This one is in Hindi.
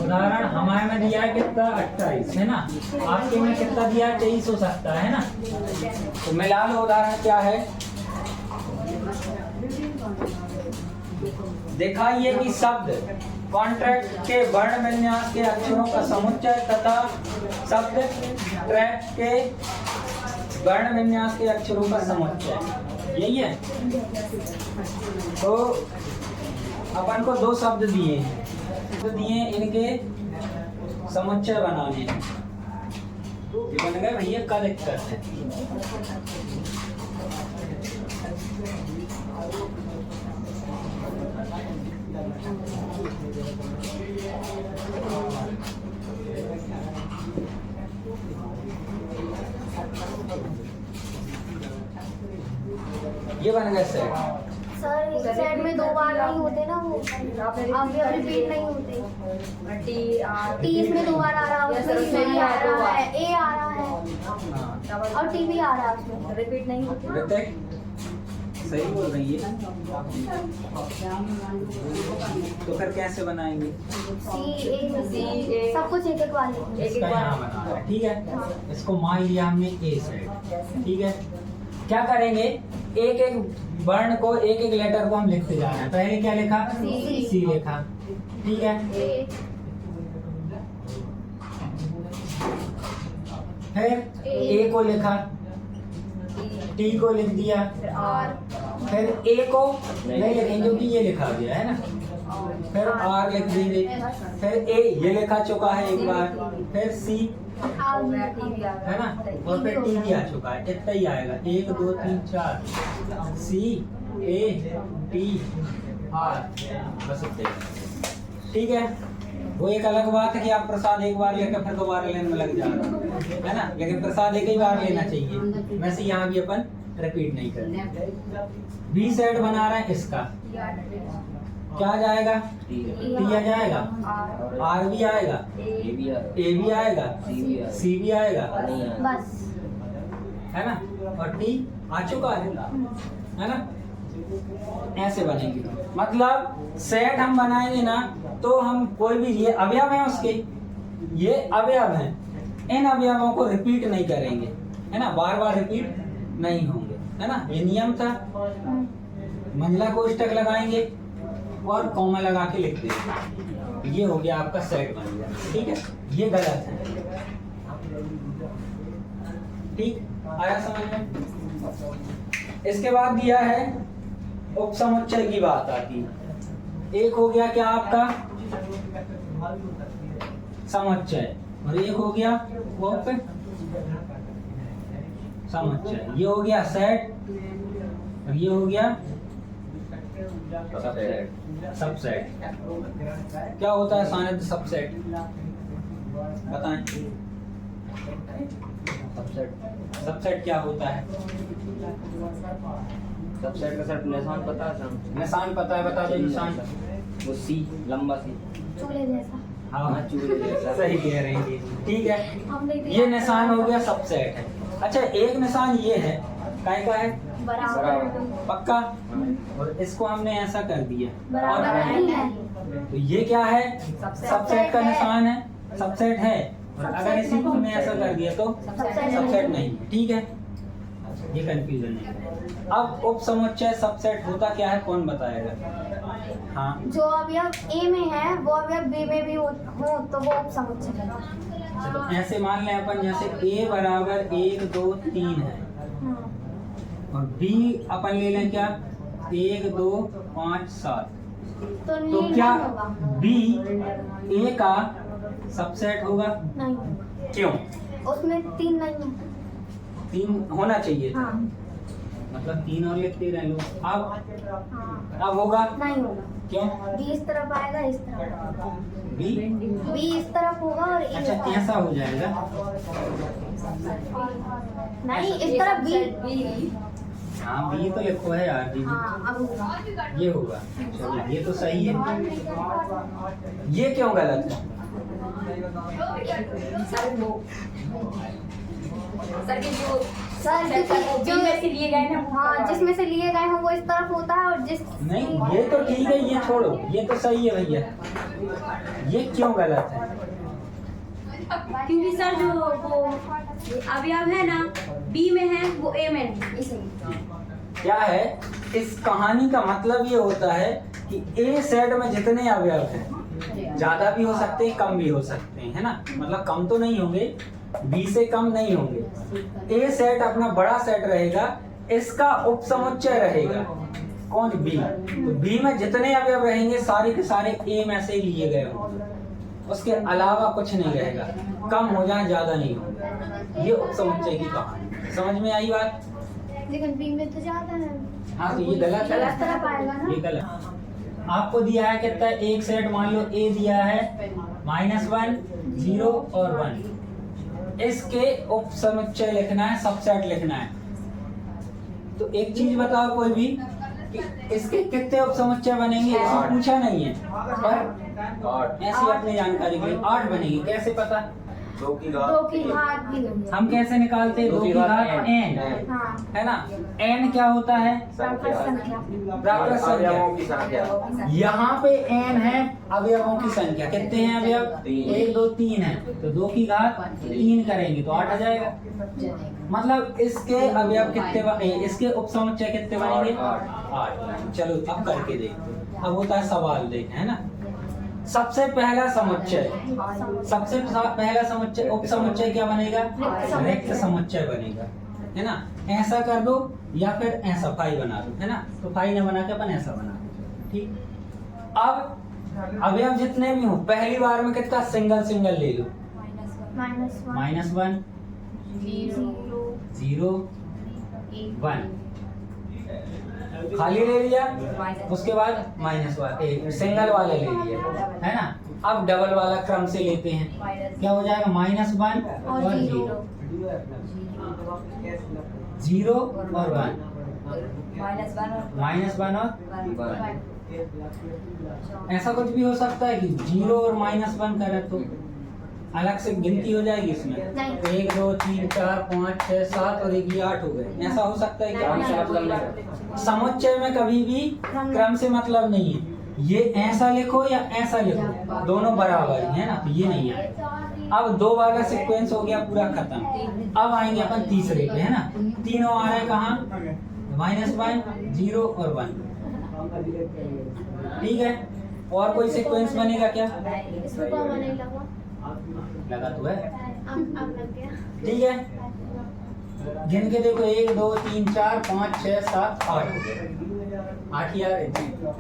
उदाहरण हमारे में दिया है कितना 28 है ना, आपके में कितना दिया है 23 हो सकता है ना। तो मिला लो उदाहरण क्या है, दिखाइए कि शब्द कॉन्ट्रैक्ट के वर्ण विन्यास के अक्षरों का समुच्चय तथा शब्द ट्रैक्ट के वर्ण विन्यास के अक्षरों का समुच्चय, यही है। तो अपन को दो शब्द दिए हैं, इनके समुच्चय बनाने हैं। ये बन गए भैया, का दिक्कत है। ये बन गए सेट। सर इस सेट में दो बार नहीं होते ना, वो अब रिपीट नहीं होते। टी इसमें दो बार आ रहा है, उसमें सी आ रहा है, ए आ रहा है और टी भी आ रहा है, उसमें रिपीट नहीं होते। सही बोल रही है। तो फिर कैसे बनाएंगे? सी ए सब कुछ एक एक वाले इसका यहाँ बना रहा है, ठीक है। इसको मान लिया हमने ए सेट, ठीक है। क्या करेंगे, एक एक वर्ण को, एक एक लेटर को हम लिखते जा रहे हैं। पहले क्या लिखा? सी लिखा, ठीक है। फिर ए को लिखा, टी को लिख दिया, फिर ए को नहीं लिखेंगे क्योंकि ये लिखा गया है ना। फिर आर लिख दीजिए, फिर ए ये लिखा चुका है एक बार, फिर सी है ना, और फिर टी भी आ चुका है। इतना ही आएगा, 1 2 3 4 सी ए टी आर, बस इतना, ठीक है। वो एक अलग बात है कि आप प्रसाद एक बार लेकर फिर दोबारा लेने में लग जाएगा, है ना, लेकिन प्रसाद एक ही बार लेना चाहिए। वैसे यहाँ भी अपन रिपीट नहीं करते। बी सेट बना रहे हैं, इसका क्या आ जाएगा? टी आ जाएगा, आर भी आएगा, ए भी आएगा, सी भी आएगा, बस, है ना, और टी आ चुका है ना। ऐसे बनेंगे, मतलब सेट हम बनाएंगे ना, तो हम कोई भी, ये अवयव हैं उसके, ये अवयव हैं, इन अवयवों को रिपीट नहीं करेंगे, है ना, बार बार रिपीट नहीं होंगे, है ना। ये नियम था। मंझला कोष्टक लगाएंगे और कॉमा लगा के लिख देंगे, ये हो गया आपका सेट बन गया, ठीक है। ये गलत है, ठीक आया समझ में। इसके बाद दिया है उपसमुच्चय की बात आती है। एक हो गया क्या आपका समुच्चय, और एक हो गया उप समुच्चय। ये हो गया सेट और ये हो गया सबसेट। क्या होता है सानिध्य सबसेट, बताएं। सबसेट क्या होता है? सबसेट का सर निशान पता है? निशान पता है, बता दो निशान। वो सी, लंबा सी, चूल्हे जैसा। हाँ चूल्हे जैसा। सही कह रहे हैं, ठीक है। ये निशान हो गया सबसेट है। अच्छा, एक निशान ये है, काय का है? बराबर, पक्का। और इसको हमने ऐसा कर दिया, बराबर नहीं है, तो ये क्या है? सबसेट का निशान है, सबसेट है। और अगर इसी को हमने ऐसा कर दिया तो सबसेट नहीं, ठीक है। ये कंफ्यूजन नहीं है। अब उपसमुच्चय सबसेट होता क्या है, कौन बताएगा? हाँ, जो अवयव ए में है वो अवयव बी में भी हो तो वो उपसमुच्चय है। चलो ऐसे मान लें अपन, जैसे ए बराबर 1 2 3 है, और बी अपन ले लें क्या, 1 2 5 7। तो क्या बी ए का सबसेट होगा? नहीं, क्यों? उसमें 3 नहीं है। 3 होना चाहिए था। हाँ। मतलब 3 और लिखते रह लो। हाँ। अब होगा? नहीं होगा। क्यों? बी इस तरफ आएगा, इस तरफ बी इस तरफ होगा और अच्छा ऐसा हो जाएगा। नहीं, इस तरफ बी। हाँ बी तो लिखो है यार, बी हाँ, अब होगा। ये होगा। चलो ये तो सही है। ये क्यों गलत है? सर की जो सर जो में से लिए गए ना, हाँ जिसमें से लिए गए हैं वो इस तरफ होता है, और जिस नहीं ये तो ठीक है, ये छोड़ो, ये तो सही है भैया। ये क्यों गलत है? क्योंकि सर जो वो अवयव है ना बी में है वो ए में है, इसलिए। क्या है इस कहानी का मतलब? ये होता है कि ए सेट में जितने अवयव हैं ज्यादा भी हो सकते हैं, कम भी हो सकते हैं, है ना? मतलब कम तो नहीं होंगे, बी से कम नहीं होंगे। ए सेट अपना बड़ा सेट रहेगा, इसका उपसमुच्चय रहेगा कौन? बी। तो बी में जितने अवयव रहेंगे सारे के सारे ए में से लिए गए होंगे, उसके अलावा कुछ नहीं रहेगा, कम हो जाए ज्यादा नहीं होगा। ये उपसमुच्चय की कहानी समझ में आई बात? लेकिन बी में तो ज्यादा है। हाँ तो ये गलत है, गलत तरफ आएगा ना। ये गलत। आपको दिया है कितना? एक सेट मान लो ए दिया है -1, 0 और 1। इसके उपसमुच्चय लिखना है, सबसेट लिखना है। तो एक चीज बताओ कोई भी कि इसके कितने उपसमुच्चय बनेंगे? इसमें पूछा नहीं है, पर ऐसी अपनी जानकारी के लिए 8 बनेगी। कैसे पता? 2 की घात भी हम कैसे निकालते हैं? 2 की घात n, हाँ है ना? n क्या होता है? प्राकृत संख्या। प्राकृत अवयवों की संख्या। संख्या। यहाँ पे n है अवयवों की संख्या। कितने हैं अवयव? 1 2 3 है, तो 2 की घात 3 करेंगे तो 8 आ जाएगा। मतलब इसके अवयव कितने इसके उपसमुच्चय कितने बनेंगे? 8। चलो अब करके देखते। अब होता है सवाल देखें, है ना? सबसे पहला समुच्चय, सबसे पहला समुच्चय उपसमुच्चय क्या बनेगा? रिक्त समुच्चय बनेगा, है ना? ऐसा कर दो या फिर ऐसा फाई बना दो, है ना? तो फाई न बना के अपन ऐसा बना दो, ठीक। अब अवयव जितने भी हो पहली बार में कितना? सिंगल सिंगल ले लो। -1, 0, 1 खाली ले लिया, उसके बाद -1 सिंगल वाला ले लिया, है ना? अब डबल वाला क्रम से लेते हैं, क्या हो जाएगा? -1 और 0, 0 और 1, -1 और 1। ऐसा कुछ भी हो सकता है कि 0 और -1 करें तो अलग से गिनती हो जाएगी इसमें? 1 2 3 4 5 6 7 और 1 8 हो गए। ऐसा हो सकता है क्या? समुच्चय में कभी भी क्रम से मतलब नहीं है। ये ऐसा लिखो या ऐसा लिखो, दोनों बराबर ही है ना, तो ये नहीं है। अब 2 वाला सीक्वेंस हो गया पूरा खत्म। अब आएंगे अपन तीसरे पे, है ना? तीनों आ रहे हैं कहाँ? -1 0 और 1, ठीक है। और कोई सीक्वेंस बनेगा क्या? इसमें तो हमें नहीं लगा। लगा तो है, अब लग गया। ठीक है। गिन के देखो 1 2 3 4 5 6 7 8 8 ही आ रहे थे।